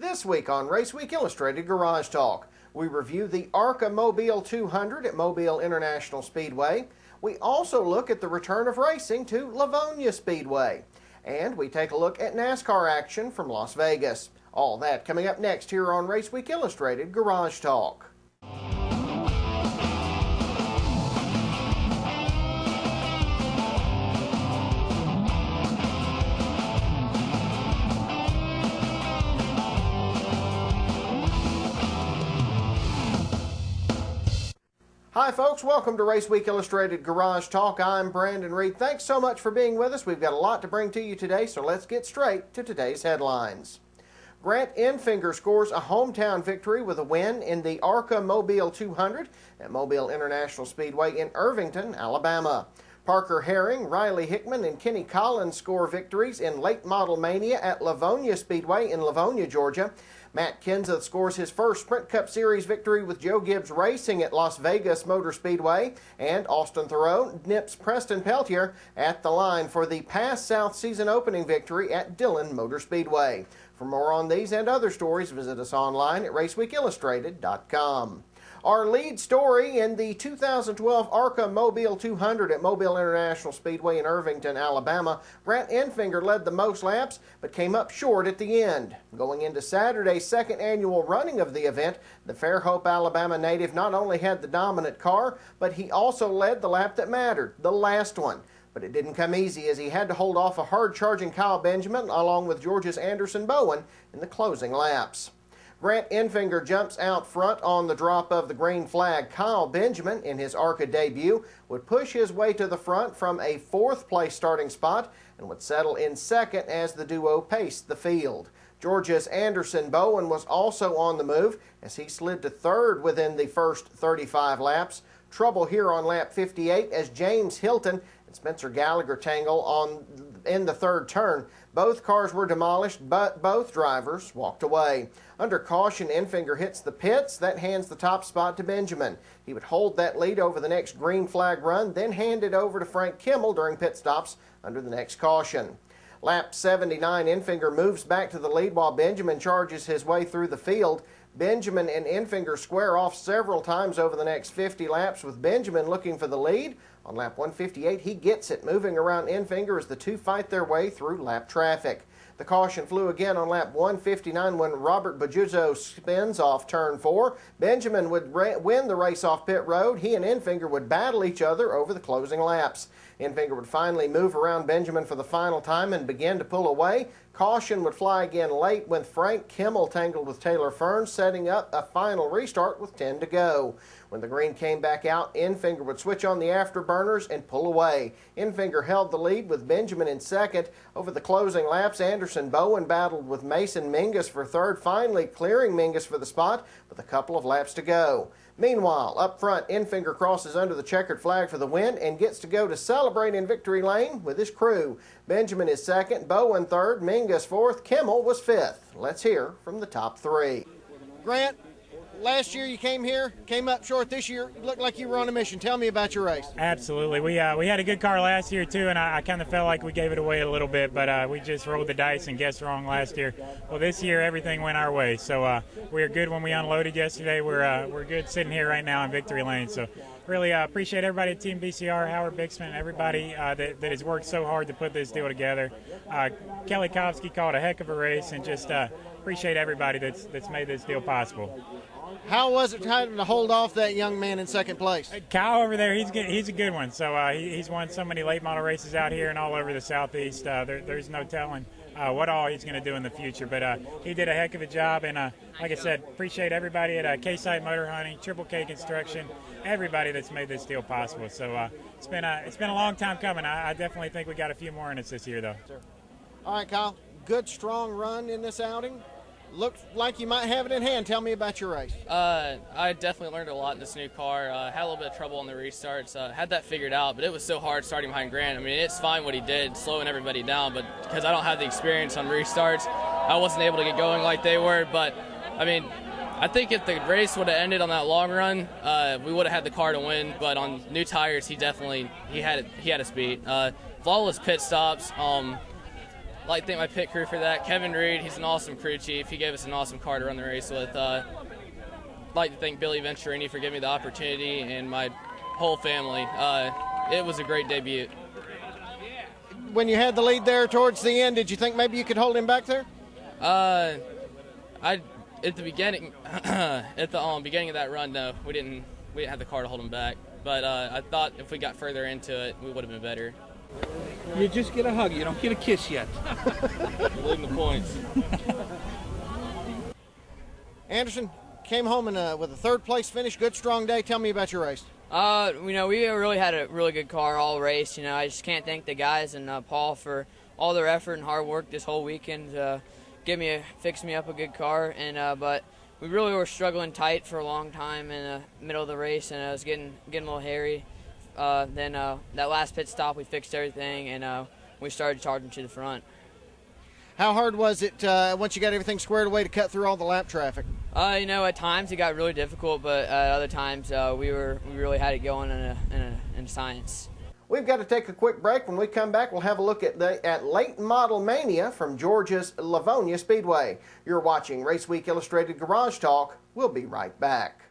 This week on Raceweek Illustrated Garage Talk, we review the ARCA Mobile 200 at Mobile International Speedway. We also look at the return of racing to Livonia Speedway. And we take a look at NASCAR action from Las Vegas. All that coming up next here on Raceweek Illustrated Garage Talk. Hi folks, welcome to Raceweek Illustrated Garage Talk. I'm Brandon Reed. Thanks so much for being with us. We've got a lot to bring to you today, so let's get straight to today's headlines. Grant Enfinger scores a hometown victory with a win in the ARCA Mobile 200 at Mobile International Speedway in Irvington, Alabama. Parker Herring, Riley Hickman, and Kenny Collins score victories in Late Model Mania at Livonia Speedway in Livonia, Georgia. Matt Kenseth scores his first Sprint Cup Series victory with Joe Gibbs Racing at Las Vegas Motor Speedway, and Austin Thoreau nips Preston Peltier at the line for the Pass South season opening victory at Dillon Motor Speedway. For more on these and other stories, visit us online at raceweekillustrated.com. Our lead story in the 2012 ARCA Mobile 200 at Mobile International Speedway in Irvington, Alabama. Grant Enfinger led the most laps, but came up short at the end. Going into Saturday's second annual running of the event, the Fairhope, Alabama native not only had the dominant car, but he also led the lap that mattered, the last one. But it didn't come easy, as he had to hold off a hard-charging Kyle Benjamin along with Georgia's Anderson Bowen in the closing laps. Grant Enfinger jumps out front on the drop of the green flag. Kyle Benjamin, in his ARCA debut, would push his way to the front from a fourth-place starting spot and would settle in second as the duo paced the field. Georgia's Anderson Bowen was also on the move as he slid to third within the first 35 laps. Trouble here on lap 58 as James Hilton and Spencer Gallagher tangle in the third turn. Both cars were demolished, but both drivers walked away. Under caution, Enfinger hits the pits. That hands the top spot to Benjamin. He would hold that lead over the next green flag run, then hand it over to Frank Kimmel during pit stops under the next caution. Lap 79, Enfinger moves back to the lead while Benjamin charges his way through the field. Benjamin and Enfinger square off several times over the next 50 laps, with Benjamin looking for the lead. On lap 158, he gets it, moving around Enfinger as the two fight their way through lap traffic. The caution flew again on lap 159 when Robert Bajuzzo spins off turn 4. Benjamin would win the race off pit road. He and Enfinger would battle each other over the closing laps. Enfinger would finally move around Benjamin for the final time and begin to pull away. Caution would fly again late when Frank Kimmel tangled with Taylor Fern, setting up a final restart with 10 to go. When the green came back out, Enfinger would switch on the afterburners and pull away. Enfinger held the lead with Benjamin in second. Over the closing laps, Anderson Bowen battled with Mason Mingus for third, finally clearing Mingus for the spot with a couple of laps to go. Meanwhile, up front, Enfinger crosses under the checkered flag for the win and gets to go to celebrate in victory lane with his crew. Benjamin is second, Bowen third, Mingus fourth, Kimmel was fifth. Let's hear from the top three. Grant, last year you came here, came up short. This year it looked like you were on a mission. Tell me about your race. Absolutely. We had a good car last year too, and I kind of felt like we gave it away a little bit, but we just rolled the dice and guessed wrong last year. Well, this year everything went our way, so we were good when we unloaded yesterday. We're good sitting here right now in victory lane. So really appreciate everybody at Team BCR, Howard Bixman, everybody that has worked so hard to put this deal together. Kelly Kovsky called a heck of a race, and just appreciate everybody that's made this deal possible. How was it trying to hold off that young man in second place? Kyle over there, he's a good one. So he's won so many late model races out here and all over the Southeast. There's no telling what all he's going to do in the future. But he did a heck of a job. And like I said, appreciate everybody at K-Site Motor Hunting, Triple K Construction, everybody that's made this deal possible. So it's been a long time coming. I definitely think we got a few more in us this year, though. Sure. All right, Kyle. Good, strong run in this outing. Looked like you might have it in hand. Tell me about your race. I definitely learned a lot in this new car. Had a little bit of trouble on the restarts. Had that figured out, but it was so hard starting behind Grant. I mean, it's fine what he did, slowing everybody down, but because I don't have the experience on restarts, I wasn't able to get going like they were. But, I mean, I think if the race would have ended on that long run, we would have had the car to win. But on new tires, he had a speed. Flawless pit stops. like to thank my pit crew for that. Kevin Reed, he's an awesome crew chief. He gave us an awesome car to run the race with. Like to thank Billy Venturini for giving me the opportunity, and my whole family. It was a great debut. When you had the lead there towards the end, did you think maybe you could hold him back there? At the beginning, beginning of that run, no, we didn't have the car to hold him back. But I thought if we got further into it, we would have been better. You just get a hug. You don't get a kiss yet. Leading the points. Anderson came home with a third place finish. Good, strong day. Tell me about your race. We really had a really good car all race. I just can't thank the guys and Paul for all their effort and hard work this whole weekend to fix me up a good car. But we really were struggling tight for a long time in the middle of the race, and it was getting a little hairy. Then that last pit stop, we fixed everything, and we started charging to the front. How hard was it once you got everything squared away to cut through all the lap traffic? At times it got really difficult, but other times we really had it going in science. We've got to take a quick break. When we come back, we'll have a look at late model mania from Georgia's Livonia Speedway. You're watching Raceweek Illustrated Garage Talk. We'll be right back.